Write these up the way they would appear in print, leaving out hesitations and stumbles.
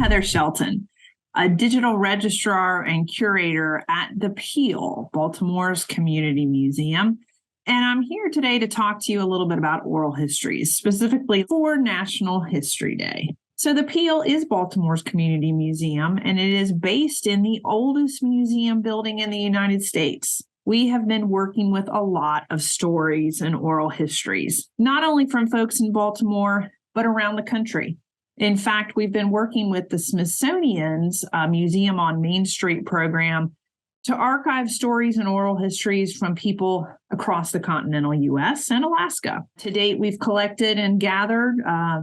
Heather Shelton, a digital registrar and curator at the Peale, Baltimore's Community Museum. And I'm here today to talk to you a little bit about oral histories, specifically for National History Day. So the Peale is Baltimore's community museum, and it is based in the oldest museum building in the United States. We have been working with a lot of stories and oral histories, not only from folks in Baltimore, but around the country. In fact, we've been working with the Smithsonian's Museum on Main Street program to archive stories and oral histories from people across the continental U.S. and Alaska. To date, we've collected and gathered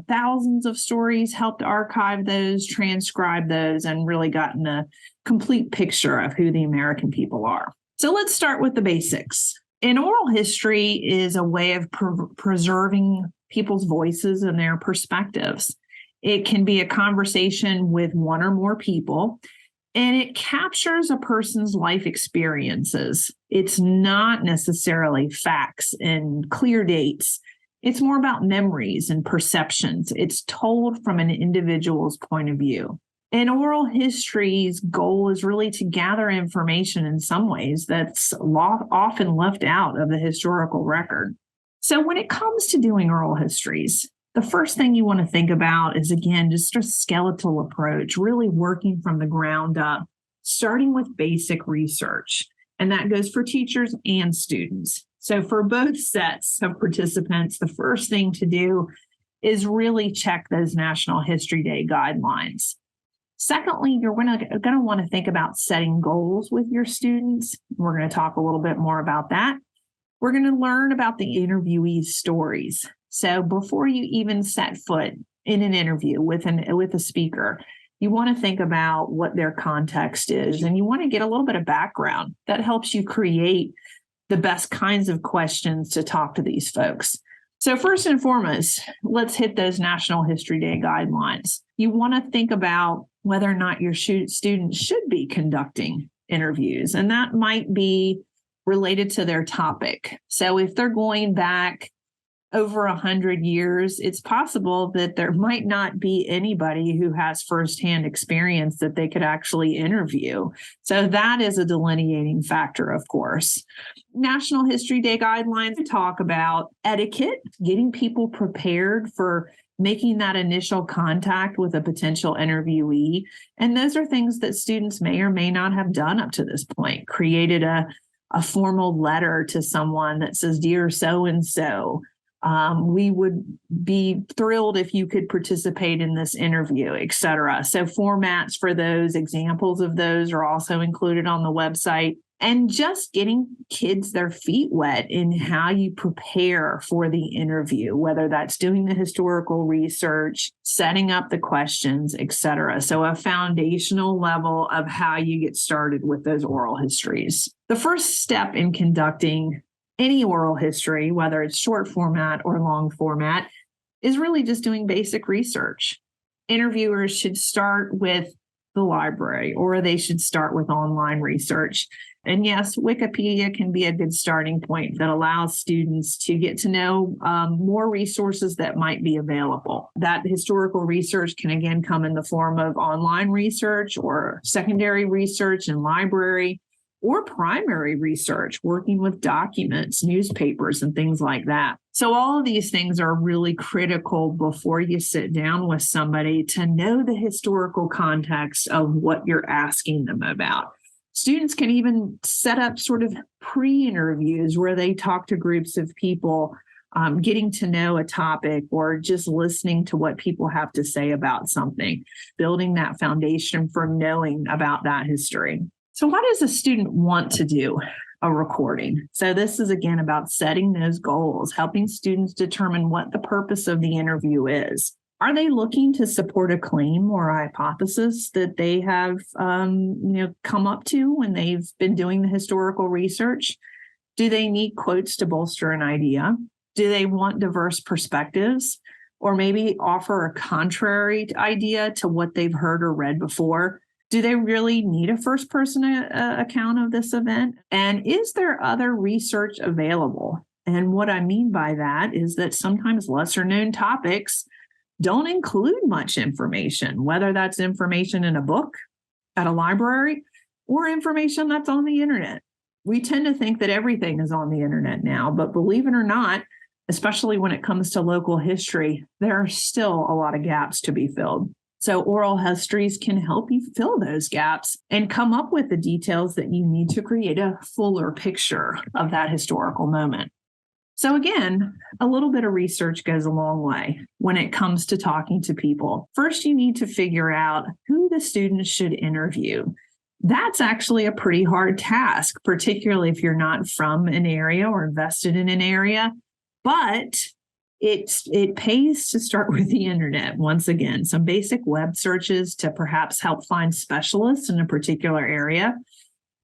thousands of stories, helped archive those, transcribe those, and really gotten a complete picture of who the American people are. So let's start with the basics. An oral history is a way of preserving people's voices and their perspectives. It can be a conversation with one or more people, and it captures a person's life experiences. It's not necessarily facts and clear dates. It's more about memories and perceptions. It's told from an individual's point of view. And oral history's goal is really to gather information in some ways that's often left out of the historical record. So when it comes to doing oral histories, the first thing you want to think about is, again, just a skeletal approach, really working from the ground up, starting with basic research. And that goes for teachers and students. So for both sets of participants, the first thing to do is really check those National History Day guidelines. Secondly, you're going to want to think about setting goals with your students. We're going to talk a little bit more about that. We're going to learn about the interviewee's stories. So before you even set foot in an interview with a speaker, you want to think about what their context is, and you want to get a little bit of background. That helps you create the best kinds of questions to talk to these folks. So first and foremost, let's hit those National History Day guidelines. You want to think about whether or not your students should be conducting interviews, and that might be related to their topic. So if they're going back over 100 years, it's possible that there might not be anybody who has firsthand experience that they could actually interview. So that is a delineating factor, of course. National History Day guidelines talk about etiquette, getting people prepared for making that initial contact with a potential interviewee. And those are things that students may or may not have done up to this point, created a formal letter to someone that says, "Dear so-and-so, we would be thrilled if you could participate in this interview," etc. So formats for those, examples of those are also included on the website. And just getting kids their feet wet in how you prepare for the interview, whether that's doing the historical research, setting up the questions, etc. So a foundational level of how you get started with those oral histories. The first step in conducting any oral history, whether it's short format or long format, is really just doing basic research. Interviewers should start with the library, or they should start with online research. And yes, Wikipedia can be a good starting point that allows students to get to know more resources that might be available. That historical research can again come in the form of online research or secondary research in library, or primary research, working with documents, newspapers, and things like that. So all of these things are really critical before you sit down with somebody to know the historical context of what you're asking them about. Students can even set up sort of pre-interviews where they talk to groups of people, getting to know a topic or just listening to what people have to say about something, building that foundation for knowing about that history. So why does a student want to do a recording? So this is, again, about setting those goals, helping students determine what the purpose of the interview is. Are they looking to support a claim or a hypothesis that they have come up to when they've been doing the historical research? Do they need quotes to bolster an idea? Do they want diverse perspectives, or maybe offer a contrary idea to what they've heard or read before? Do they really need a first-person account of this event? And is there other research available? And what I mean by that is that sometimes lesser-known topics don't include much information, whether that's information in a book at a library or information that's on the internet. We tend to think that everything is on the internet now, but believe it or not, especially when it comes to local history, there are still a lot of gaps to be filled. So oral histories can help you fill those gaps and come up with the details that you need to create a fuller picture of that historical moment. So again, a little bit of research goes a long way when it comes to talking to people. First, you need to figure out who the students should interview. That's actually a pretty hard task, particularly if you're not from an area or invested in an area. But it pays to start with the internet. Once again, some basic web searches to perhaps help find specialists in a particular area.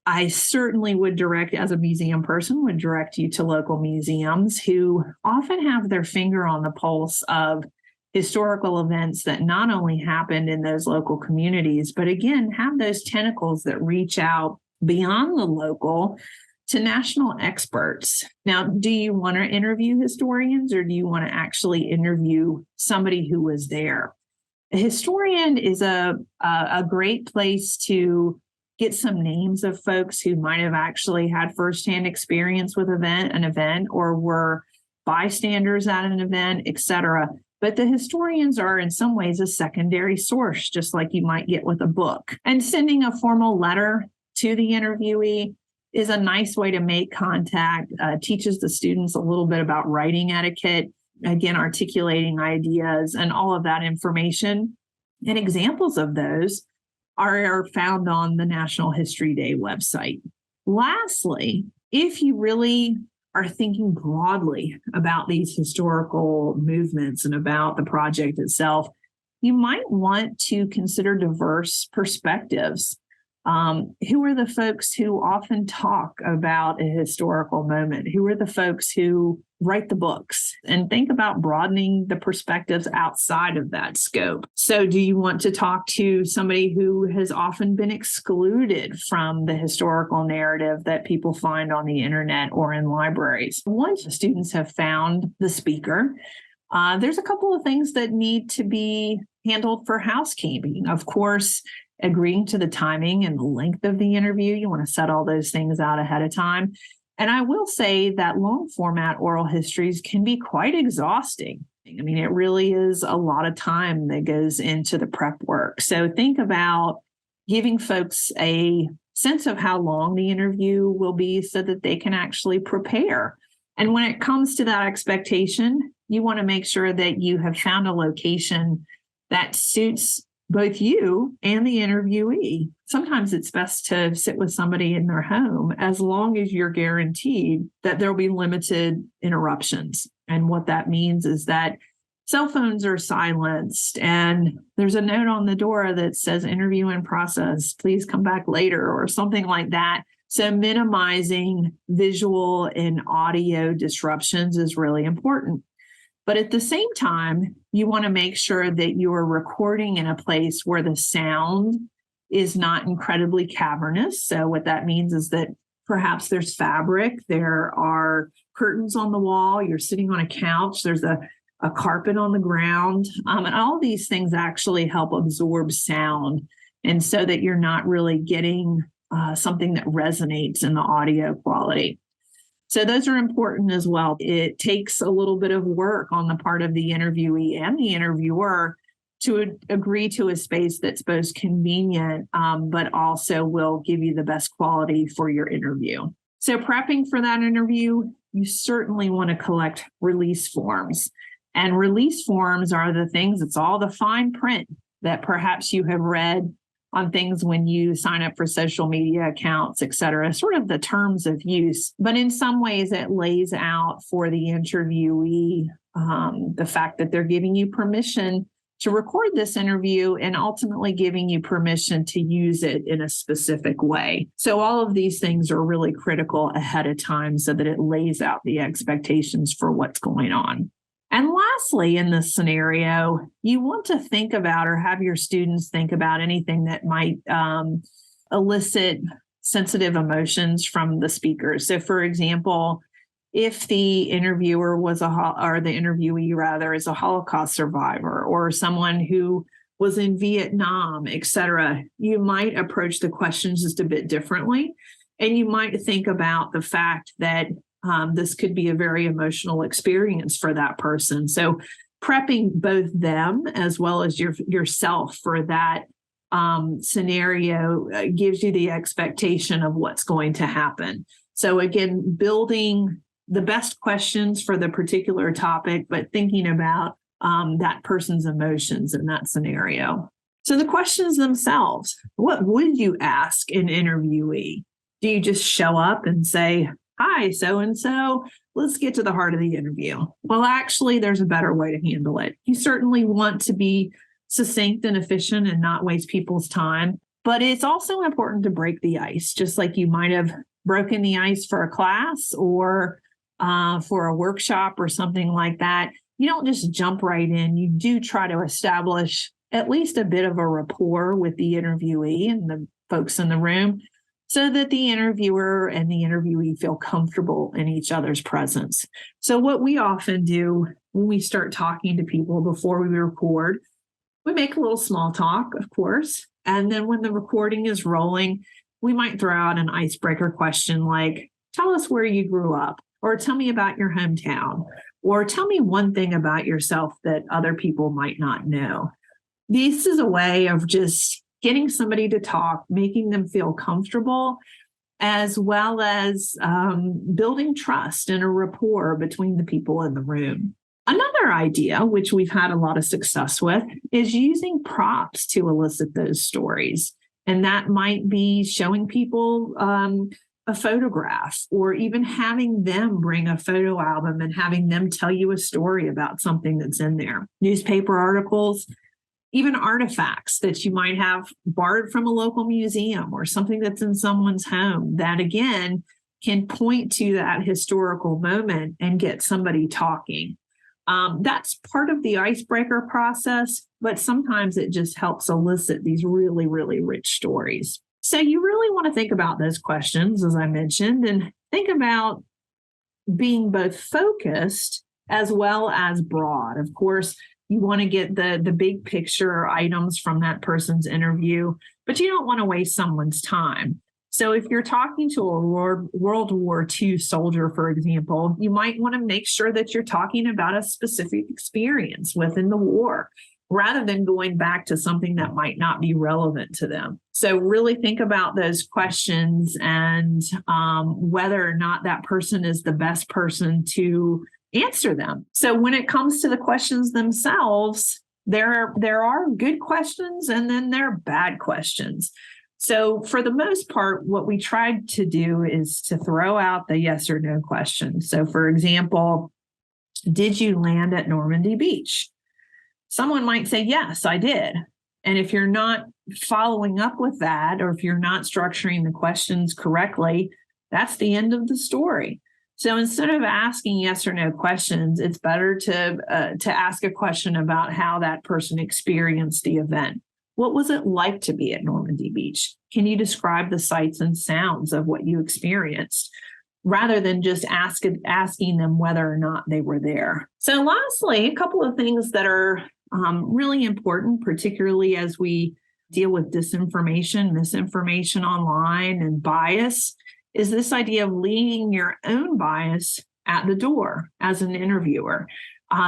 I certainly would direct, as a museum person, would direct you to local museums who often have their finger on the pulse of historical events that not only happened in those local communities, but again, have those tentacles that reach out beyond the local to national experts. Now, do you want to interview historians or do you want to actually interview somebody who was there? A historian is a great place to get some names of folks who might have actually had firsthand experience with an event or were bystanders at an event, et cetera. But the historians are in some ways a secondary source, just like you might get with a book. And sending a formal letter to the interviewee is a nice way to make contact, teaches the students a little bit about writing etiquette, again, articulating ideas and all of that information. And examples of those are found on the National History Day website. Lastly, if you really are thinking broadly about these historical movements and about the project itself, you might want to consider diverse perspectives. Who are the folks who often talk about a historical moment? Who are the folks who write the books? And think about broadening the perspectives outside of that scope. So do you want to talk to somebody who has often been excluded from the historical narrative that people find on the internet or in libraries? Once students have found the speaker, there's a couple of things that need to be handled for housekeeping. Of course, agreeing to the timing and the length of the interview. You want to set all those things out ahead of time. And I will say that long format oral histories can be quite exhausting. I mean, it really is a lot of time that goes into the prep work. So think about giving folks a sense of how long the interview will be so that they can actually prepare. And when it comes to that expectation, you want to make sure that you have found a location that suits both you and the interviewee. Sometimes it's best to sit with somebody in their home as long as you're guaranteed that there'll be limited interruptions. And what that means is that cell phones are silenced and there's a note on the door that says interview in process, please come back later or something like that. So minimizing visual and audio disruptions is really important. But at the same time, you want to make sure that you're recording in a place where the sound is not incredibly cavernous. So what that means is that perhaps there's fabric, there are curtains on the wall, you're sitting on a couch, there's a carpet on the ground. And all these things actually help absorb sound. And so that you're not really getting something that resonates in the audio quality. So those are important as well. It takes a little bit of work on the part of the interviewee and the interviewer to agree to a space that's both convenient, but also will give you the best quality for your interview. So prepping for that interview, you certainly want to collect release forms. And release forms are the things, it's all the fine print that perhaps you have read on things when you sign up for social media accounts, et cetera, sort of the terms of use. But in some ways, it lays out for the interviewee the fact that they're giving you permission to record this interview and ultimately giving you permission to use it in a specific way. So all of these things are really critical ahead of time so that it lays out the expectations for what's going on. And lastly, in this scenario, you want to think about or have your students think about anything that might elicit sensitive emotions from the speakers. So for example, if the interviewer or the interviewee rather is a Holocaust survivor or someone who was in Vietnam, et cetera, you might approach the questions just a bit differently. And you might think about the fact that this could be a very emotional experience for that person. So prepping both them as well as yourself for that scenario gives you the expectation of what's going to happen. So again, building the best questions for the particular topic, but thinking about that person's emotions in that scenario. So the questions themselves, what would you ask an interviewee? Do you just show up and say, hi, so-and-so, let's get to the heart of the interview? Well, actually, there's a better way to handle it. You certainly want to be succinct and efficient and not waste people's time, but it's also important to break the ice, just like you might have broken the ice for a class or for a workshop or something like that. You don't just jump right in. You do try to establish at least a bit of a rapport with the interviewee and the folks in the room so that the interviewer and the interviewee feel comfortable in each other's presence. So what we often do when we start talking to people before we record, we make a little small talk, of course. And then when the recording is rolling, we might throw out an icebreaker question like, tell us where you grew up, or tell me about your hometown, or tell me one thing about yourself that other people might not know. This is a way of just getting somebody to talk, making them feel comfortable, as well as building trust and a rapport between the people in the room. Another idea, which we've had a lot of success with, is using props to elicit those stories. And that might be showing people a photograph, or even having them bring a photo album and having them tell you a story about something that's in there. Newspaper articles, even artifacts that you might have borrowed from a local museum or something that's in someone's home that, again, can point to that historical moment and get somebody talking. That's part of the icebreaker process, but sometimes it just helps elicit these really, really rich stories. So you really want to think about those questions, as I mentioned, and think about being both focused as well as broad. Of course, you want to get the big picture items from that person's interview, but you don't want to waste someone's time. So if you're talking to a World War II soldier, for example, you might want to make sure that you're talking about a specific experience within the war, rather than going back to something that might not be relevant to them. So really think about those questions and whether or not that person is the best person to answer them. So when it comes to the questions themselves, there are good questions and then there are bad questions. So for the most part, what we tried to do is to throw out the yes or no question. So for example, did you land at Normandy Beach? Someone might say, yes, I did. And if you're not following up with that, or if you're not structuring the questions correctly, that's the end of the story. So instead of asking yes or no questions, it's better to ask a question about how that person experienced the event. What was it like to be at Normandy Beach? Can you describe the sights and sounds of what you experienced, rather than just asking them whether or not they were there? So lastly, a couple of things that are really important, particularly as we deal with disinformation, misinformation online, and bias, is this idea of leaving your own bias at the door as an interviewer.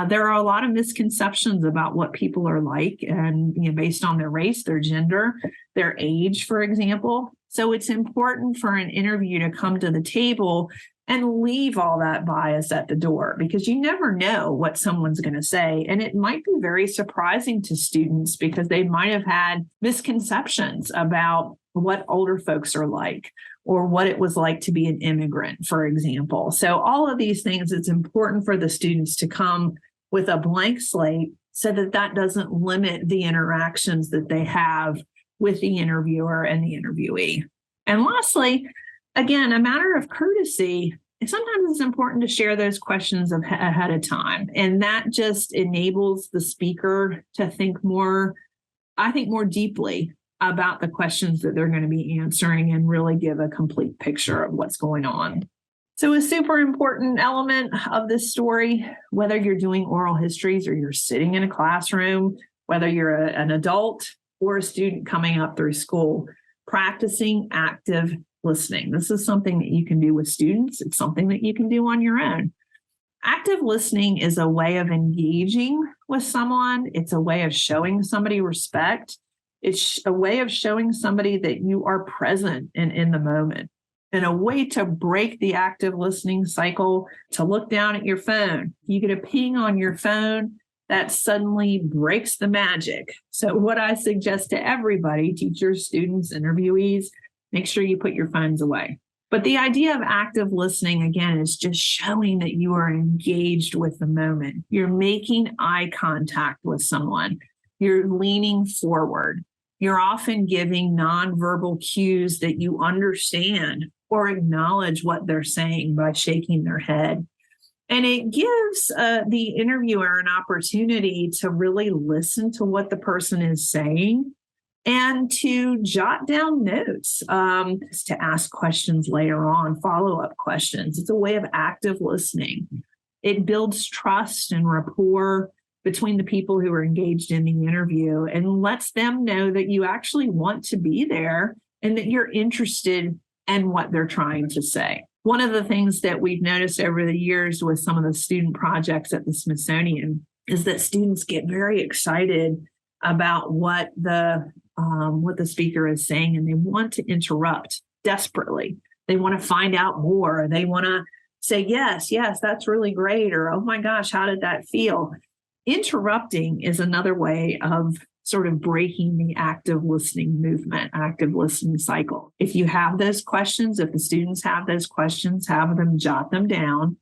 There are a lot of misconceptions about what people are like, and based on their race, their gender, their age, for example. So it's important for an interview to come to the table and leave all that bias at the door, because you never know what someone's going to say. And it might be very surprising to students because they might have had misconceptions about what older folks are like, or what it was like to be an immigrant, for example. So all of these things, it's important for the students to come with a blank slate so that that doesn't limit the interactions that they have with the interviewer and the interviewee. And lastly, again, a matter of courtesy, sometimes it's important to share those questions ahead of time. And that just enables the speaker to think more deeply about the questions that they're going to be answering and really give a complete picture of what's going on. So a super important element of this story, whether you're doing oral histories or you're sitting in a classroom, whether you're an adult or a student coming up through school, practicing active listening. This is something that you can do with students. It's something that you can do on your own. Active listening is a way of engaging with someone. It's a way of showing somebody respect. It's a way of showing somebody that you are present and in the moment. And a way to break the active listening cycle, to look down at your phone. You get a ping on your phone, that suddenly breaks the magic. So what I suggest to everybody, teachers, students, interviewees, make sure you put your phones away. But the idea of active listening, again, is just showing that you are engaged with the moment. You're making eye contact with someone. You're leaning forward. You're often giving nonverbal cues that you understand or acknowledge what they're saying by shaking their head. And it gives the interviewer an opportunity to really listen to what the person is saying and to jot down notes, to ask questions later on, follow-up questions. It's a way of active listening. It builds trust and rapport between the people who are engaged in the interview and lets them know that you actually want to be there and that you're interested in what they're trying to say. One of the things that we've noticed over the years with some of the student projects at the Smithsonian is that students get very excited about what the speaker is saying, and they want to interrupt desperately. They want to find out more. They want to say, yes, that's really great, or, oh my gosh, how did that feel? Interrupting is another way of sort of breaking the active listening movement, active listening cycle. If you have those questions, if the students have those questions, have them jot them down,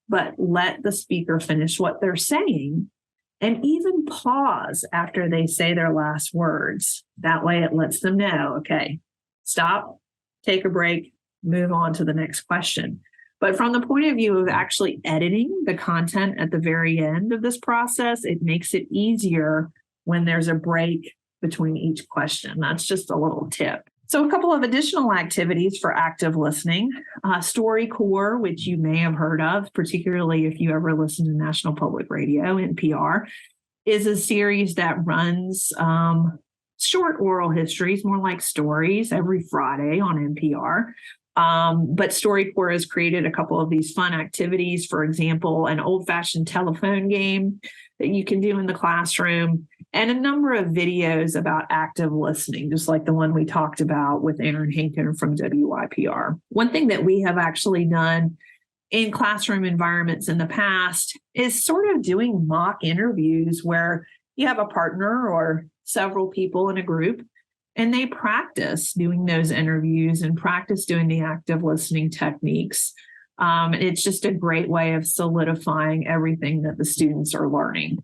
but let the speaker finish what they're saying and even pause after they say their last words. That way it lets them know, okay, stop, take a break, move on to the next question. But from the point of view of actually editing the content at the very end of this process, it makes it easier when there's a break between each question. That's just a little tip. So a couple of additional activities for active listening. StoryCorps, which you may have heard of, particularly if you ever listen to National Public Radio, NPR, is a series that runs short oral histories, more like stories, every Friday on NPR. But StoryCorps has created a couple of these fun activities. For example, an old-fashioned telephone game that you can do in the classroom, and a number of videos about active listening, just like the one we talked about with Aaron Hankin from WYPR. One thing that we have actually done in classroom environments in the past is sort of doing mock interviews where you have a partner or several people in a group, and they practice doing those interviews and practice doing the active listening techniques. It's just a great way of solidifying everything that the students are learning.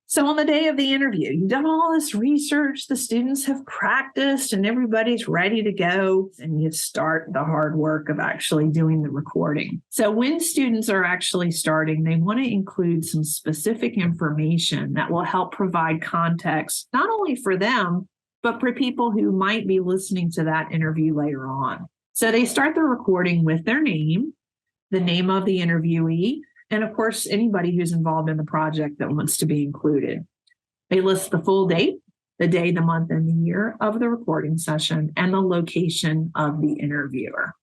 So on the day of the interview, you've done all this research, the students have practiced, and everybody's ready to go, and you start the hard work of actually doing the recording. So when students are actually starting, they want to include some specific information that will help provide context, not only for them, but for people who might be listening to that interview later on. So they start the recording with their name, the name of the interviewee, and of course, anybody who's involved in the project that wants to be included. They list the full date, the day, the month, and the year of the recording session, and the location of the interviewer.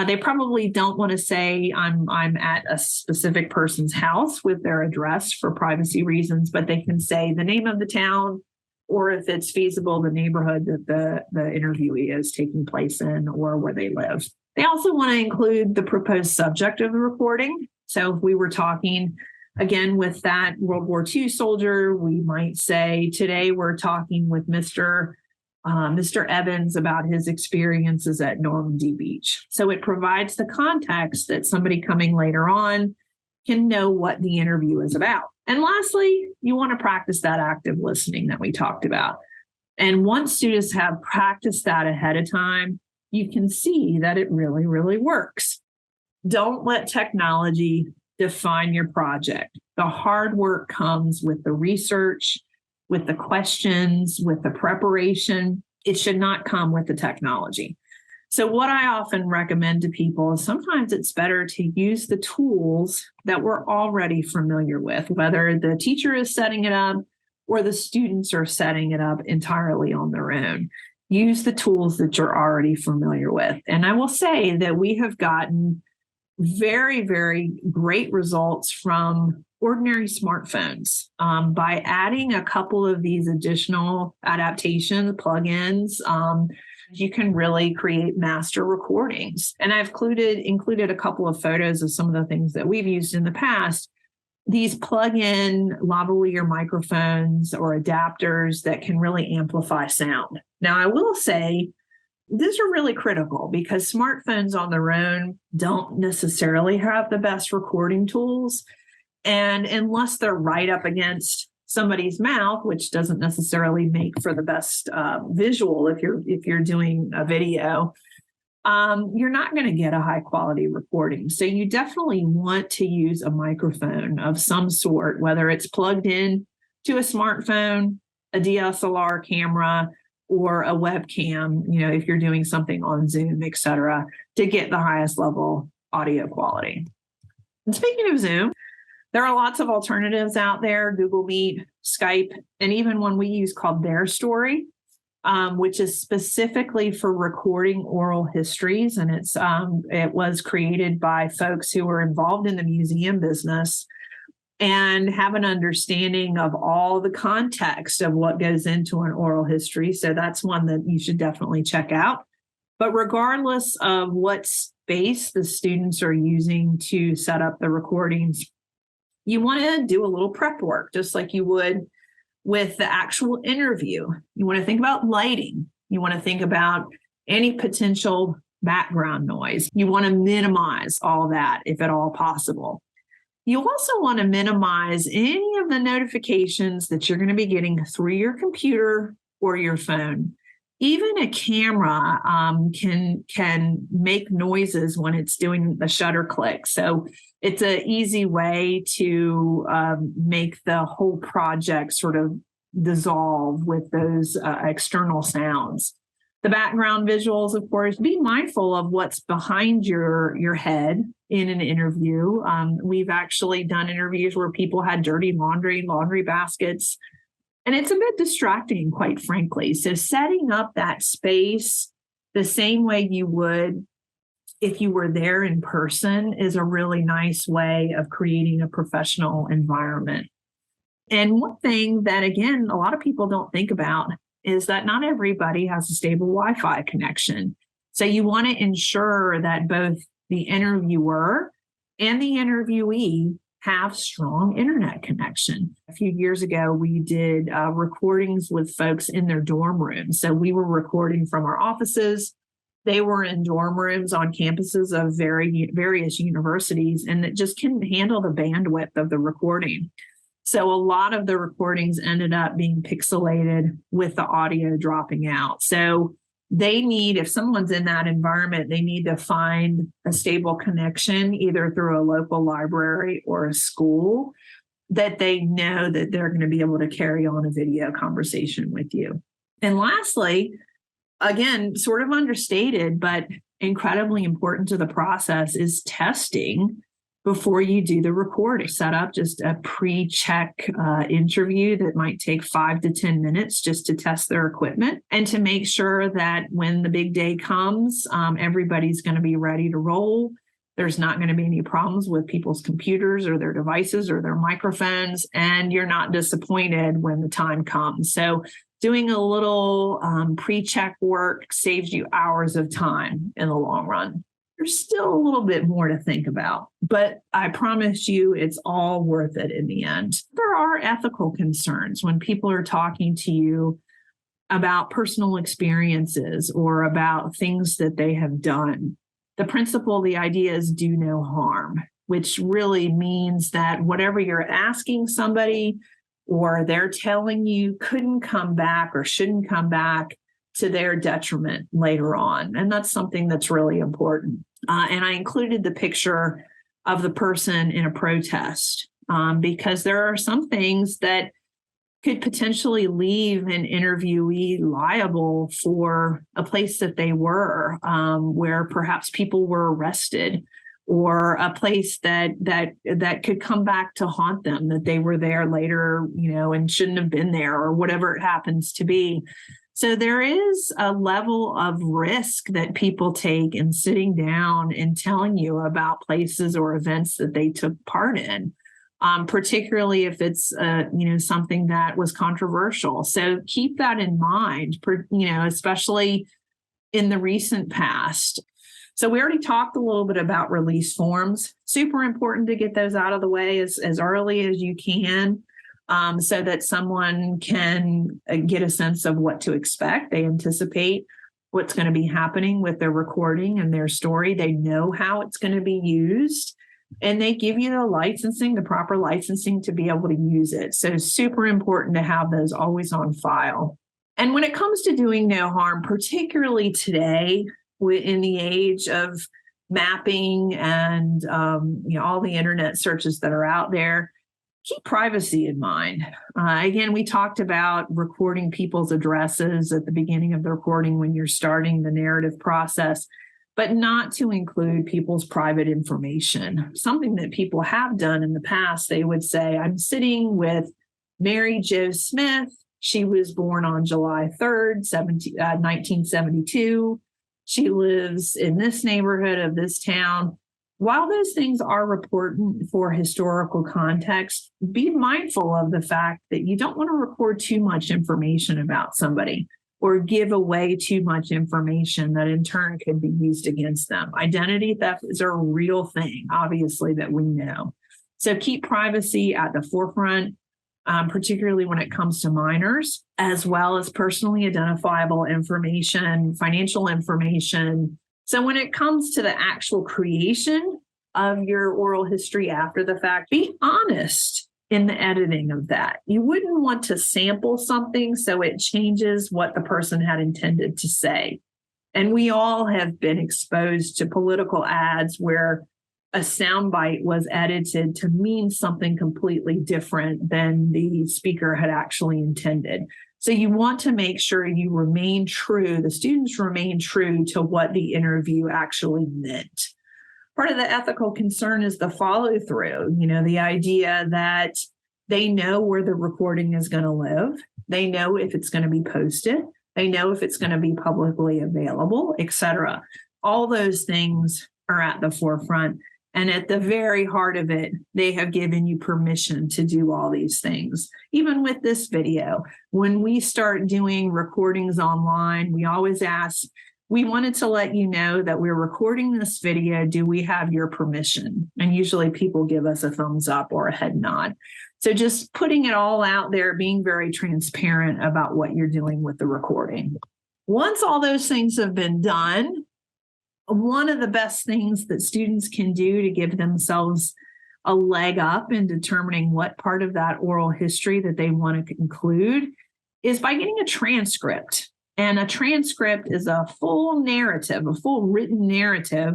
They probably don't want to say I'm at a specific person's house with their address for privacy reasons, but they can say the name of the town, or if it's feasible, the neighborhood that the interviewee is taking place in or where they live. They also want to include the proposed subject of the recording. So if we were talking, again, with that World War II soldier, we might say, today we're talking with Mr. Evans about his experiences at Normandy Beach. So it provides the context that somebody coming later on can know what the interview is about. And lastly, you want to practice that active listening that we talked about. And once students have practiced that ahead of time, you can see that it really, really works. Don't let technology define your project. The hard work comes with the research, with the questions, with the preparation. It should not come with the technology. So what I often recommend to people is sometimes it's better to use the tools that we're already familiar with, whether the teacher is setting it up or the students are setting it up entirely on their own. Use the tools that you're already familiar with. And I will say that we have gotten very, very great results from ordinary smartphones by adding a couple of these additional adaptations, plugins. You can really create master recordings. And I've included a couple of photos of some of the things that we've used in the past. These plug-in lavalier microphones or adapters that can really amplify sound. Now, I will say these are really critical because smartphones on their own don't necessarily have the best recording tools. And unless they're right up against somebody's mouth, which doesn't necessarily make for the best visual if you're doing a video, you're not going to get a high quality recording. So you definitely want to use a microphone of some sort, whether it's plugged in to a smartphone, a DSLR camera, or a webcam, if you're doing something on Zoom, et cetera, to get the highest level audio quality. And speaking of Zoom, there are lots of alternatives out there, Google Meet, Skype, and even one we use called Their Story, which is specifically for recording oral histories. And it was created by folks who were involved in the museum business and have an understanding of all the context of what goes into an oral history. So that's one that you should definitely check out. But regardless of what space the students are using to set up the recordings, you want to do a little prep work, just like you would with the actual interview. You want to think about lighting. You want to think about any potential background noise. You want to minimize all that if at all possible. You also want to minimize any of the notifications that you're going to be getting through your computer or your phone. Even a camera can make noises when it's doing the shutter click. So it's an easy way to make the whole project sort of dissolve with those external sounds. The background visuals, of course, be mindful of what's behind your head in an interview. We've actually done interviews where people had dirty laundry baskets, and it's a bit distracting, quite frankly. So setting up that space the same way you would if you were there in person is a really nice way of creating a professional environment. And one thing that, again, a lot of people don't think about is that not everybody has a stable Wi-Fi connection. So you want to ensure that both the interviewer and the interviewee have strong internet connection. A few years ago, we did recordings with folks in their dorm rooms. So we were recording from our offices. They were in dorm rooms on campuses of various universities, and it just couldn't handle the bandwidth of the recording. So a lot of the recordings ended up being pixelated with the audio dropping out. So if someone's in that environment, they need to find a stable connection, either through a local library or a school, that they know that they're going to be able to carry on a video conversation with you. And lastly, again, sort of understated, but incredibly important to the process, is testing before you do the recording. Set up just a pre-check interview that might take 5 to 10 minutes just to test their equipment and to make sure that when the big day comes, everybody's going to be ready to roll. There's not going to be any problems with people's computers or their devices or their microphones, and you're not disappointed when the time comes. So doing a little pre-check work saves you hours of time in the long run. There's still a little bit more to think about, but I promise you it's all worth it in the end. There are ethical concerns when people are talking to you about personal experiences or about things that they have done. The idea is do no harm, which really means that whatever you're asking somebody or they're telling you couldn't come back or shouldn't come back to their detriment later on. And that's something that's really important. And I included the picture of the person in a protest because there are some things that could potentially leave an interviewee liable for a place that they were, where perhaps people were arrested, or a place that could come back to haunt them, that they were there later, and shouldn't have been there, or whatever it happens to be. So there is a level of risk that people take in sitting down and telling you about places or events that they took part in, particularly if it's something that was controversial. So keep that in mind, especially in the recent past. So we already talked a little bit about release forms. Super important to get those out of the way as early as you can, so that someone can get a sense of what to expect. They anticipate what's going to be happening with their recording and their story. They know how it's going to be used, and they give you the proper licensing to be able to use it. So super important to have those always on file. And when it comes to doing no harm, particularly today, in the age of mapping and all the internet searches that are out there, keep privacy in mind. Again, we talked about recording people's addresses at the beginning of the recording when you're starting the narrative process, but not to include people's private information. Something that people have done in the past, they would say, I'm sitting with Mary Jo Smith. She was born on July 3rd, 1972. She lives in this neighborhood of this town. While those things are important for historical context, be mindful of the fact that you don't want to record too much information about somebody or give away too much information that in turn could be used against them. Identity theft is a real thing, obviously, that we know. So keep privacy at the forefront, particularly when it comes to minors, as well as personally identifiable information, financial information. So when it comes to the actual creation of your oral history after the fact, be honest in the editing of that. You wouldn't want to sample something so it changes what the person had intended to say. And we all have been exposed to political ads where a soundbite was edited to mean something completely different than the speaker had actually intended. So you want to make sure you remain true, the students remain true to what the interview actually meant. Part of the ethical concern is the follow through, the idea that they know where the recording is going to live. They know if it's going to be posted. They know if it's going to be publicly available, etc. All those things are at the forefront. And at the very heart of it, they have given you permission to do all these things. Even with this video, when we start doing recordings online, we always ask, we wanted to let you know that we're recording this video. Do we have your permission? And usually people give us a thumbs up or a head nod. So just putting it all out there, being very transparent about what you're doing with the recording. Once all those things have been done, one of the best things that students can do to give themselves a leg up in determining what part of that oral history that they want to include is by getting a transcript. And a transcript is a full narrative, a full written narrative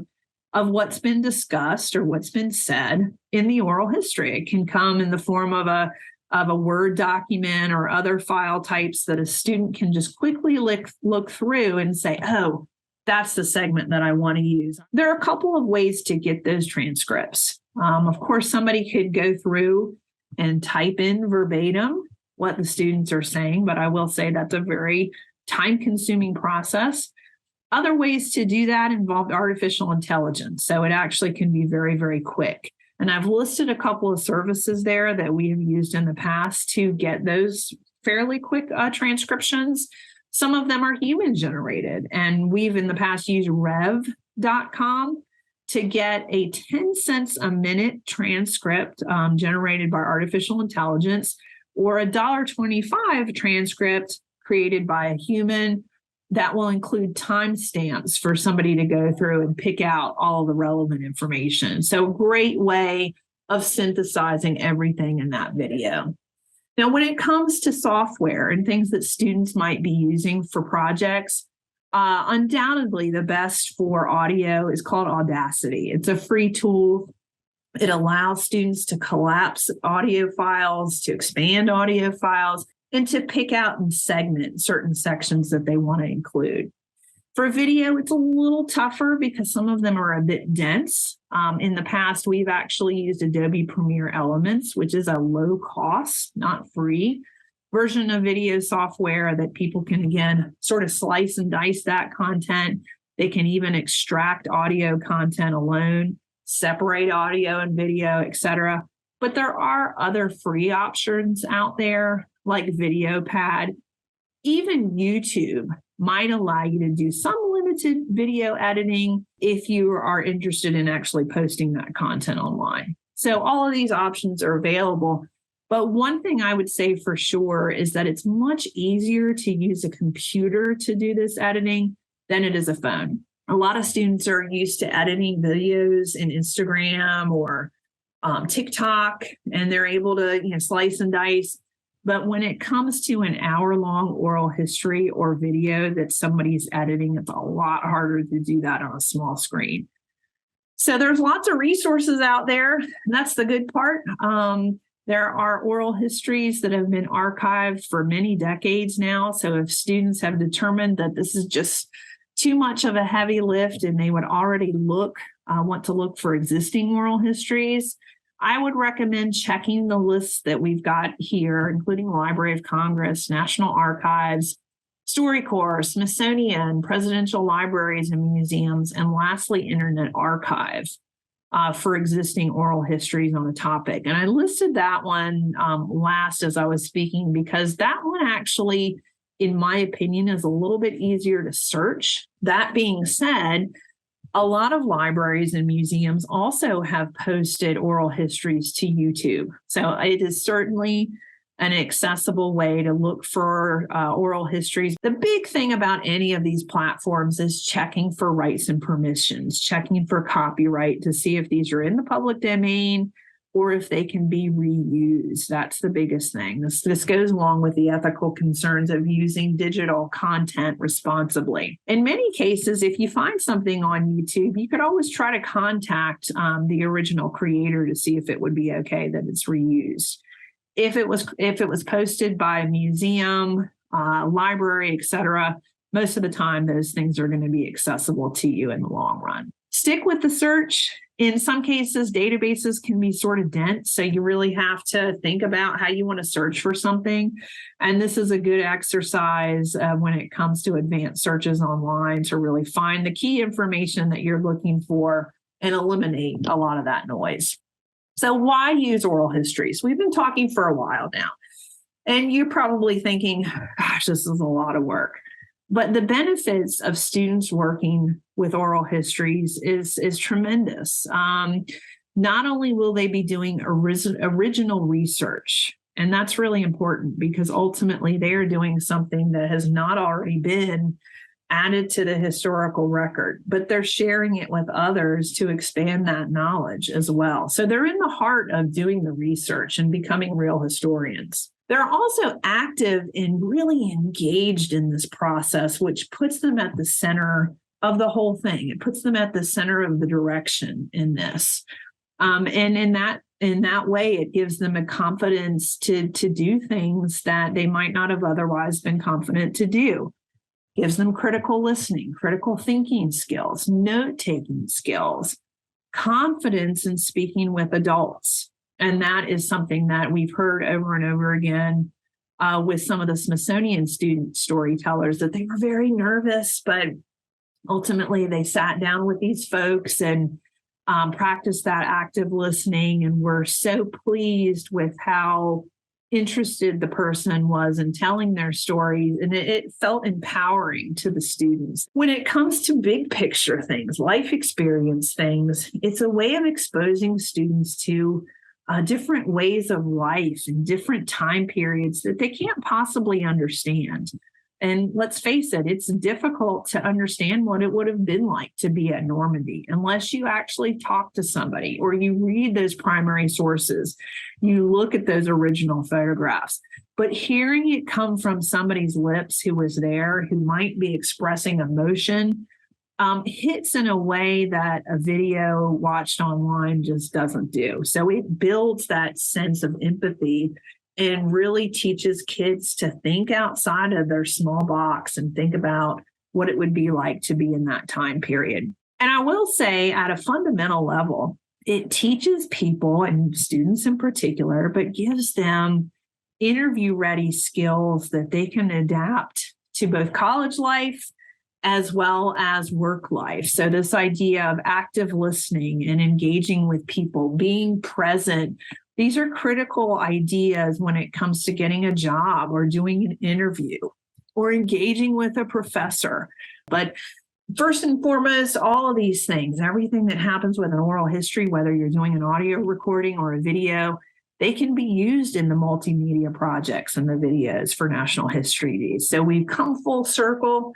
of what's been discussed or what's been said in the oral history. It can come in the form of a Word document or other file types that a student can just quickly look through and say, oh, that's the segment that I want to use. There are a couple of ways to get those transcripts. Of course, somebody could go through and type in verbatim what the students are saying, but I will say that's a very time-consuming process. Other ways to do that involve artificial intelligence. So it actually can be very, very quick. And I've listed a couple of services there that we have used in the past to get those fairly quick transcriptions. Some of them are human generated, and we've in the past used rev.com to get a 10 cents a minute transcript generated by artificial intelligence, or a $1.25 transcript created by a human that will include timestamps for somebody to go through and pick out all the relevant information. So a great way of synthesizing everything in that video. Now, when it comes to software and things that students might be using for projects, undoubtedly the best for audio is called Audacity. It's a free tool. It allows students to collapse audio files, to expand audio files. and to pick out and segment certain sections that they want to include. For video, it's a little tougher because some of them are a bit dense. In the past, we've actually used Adobe Premiere Elements, which is a low cost, not free version of video software that people can, again, sort of slice and dice that content. They can even extract audio content alone, separate audio and video, etc. But there are other free options out there like VideoPad. Even YouTube might allow you to do some limited video editing if you are interested in actually posting that content online. So all of these options are available. But one thing I would say for sure is that it's much easier to use a computer to do this editing than it is a phone. A lot of students are used to editing videos in Instagram or TikTok, and they're able to slice and dice. But when it comes to an hour-long oral history or video that somebody's editing, it's a lot harder to do that on a small screen. So there's lots of resources out there. And that's the good part. There are oral histories that have been archived for many decades now. So if students have determined that this is just too much of a heavy lift and they would already want to look for existing oral histories, I would recommend checking the lists that we've got here, including Library of Congress, National Archives, StoryCorps, Smithsonian, Presidential Libraries and Museums, and lastly, Internet Archive for existing oral histories on a topic. And I listed that one last as I was speaking because that one actually, in my opinion, is a little bit easier to search. That being said, a lot of libraries and museums also have posted oral histories to YouTube. So it is certainly an accessible way to look for oral histories. The big thing about any of these platforms is checking for rights and permissions, checking for copyright to see if these are in the public domain or if they can be reused. That's the biggest thing. This goes along with the ethical concerns of using digital content responsibly. In many cases, if you find something on YouTube, you could always try to contact the original creator to see if it would be okay that it's reused. If it was posted by a museum, library, etc., most of the time those things are going to be accessible to you in the long run. Stick with the search. In some cases, databases can be sort of dense, so you really have to think about how you want to search for something. And this is a good exercise when it comes to advanced searches online to really find the key information that you're looking for and eliminate a lot of that noise. So why use oral histories? We've been talking for a while now, and you're probably thinking, gosh, this is a lot of work. But the benefits of students working with oral histories is tremendous. Not only will they be doing original research, and that's really important because ultimately they are doing something that has not already been added to the historical record, but they're sharing it with others to expand that knowledge as well. So they're in the heart of doing the research and becoming real historians. They're also active and really engaged in this process, which puts them at the center of the whole thing. It puts them at the center of the direction in this. And in that way, it gives them a confidence to do things that they might not have otherwise been confident to do. Gives them critical listening, critical thinking skills, note-taking skills, confidence in speaking with adults. And that is something that we've heard over and over again with some of the Smithsonian student storytellers, that they were very nervous, but ultimately they sat down with these folks and practiced that active listening and were so pleased with how interested the person was in telling their stories, and it felt empowering to the students. When it comes to big picture things, life experience things, it's a way of exposing students to different ways of life and different time periods that they can't possibly understand. And let's face it, it's difficult to understand what it would have been like to be at Normandy unless you actually talk to somebody or you read those primary sources, you look at those original photographs. But hearing it come from somebody's lips who was there, who might be expressing emotion, hits in a way that a video watched online just doesn't do. So it builds that sense of empathy and really teaches kids to think outside of their small box and think about what it would be like to be in that time period. And I will say, at a fundamental level, it teaches people, and students in particular, but gives them interview ready skills that they can adapt to both college life as well as work life. So this idea of active listening and engaging with people, being present, these are critical ideas when it comes to getting a job or doing an interview or engaging with a professor. But first and foremost, all of these things, everything that happens with an oral history, whether you're doing an audio recording or a video, they can be used in the multimedia projects and the videos for National History Days. So we've come full circle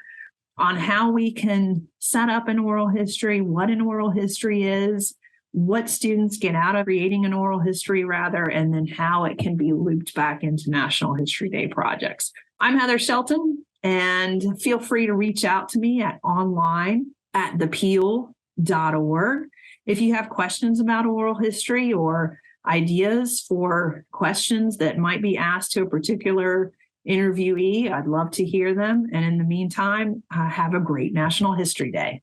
on how we can set up an oral history, what an oral history is, what students get out of creating an oral history, and then how it can be looped back into National History Day projects. I'm Heather Shelton, and feel free to reach out to me at online@thepeale.org. If you have questions about oral history or ideas for questions that might be asked to a particular interviewee, I'd love to hear them. And in the meantime, have a great National History Day.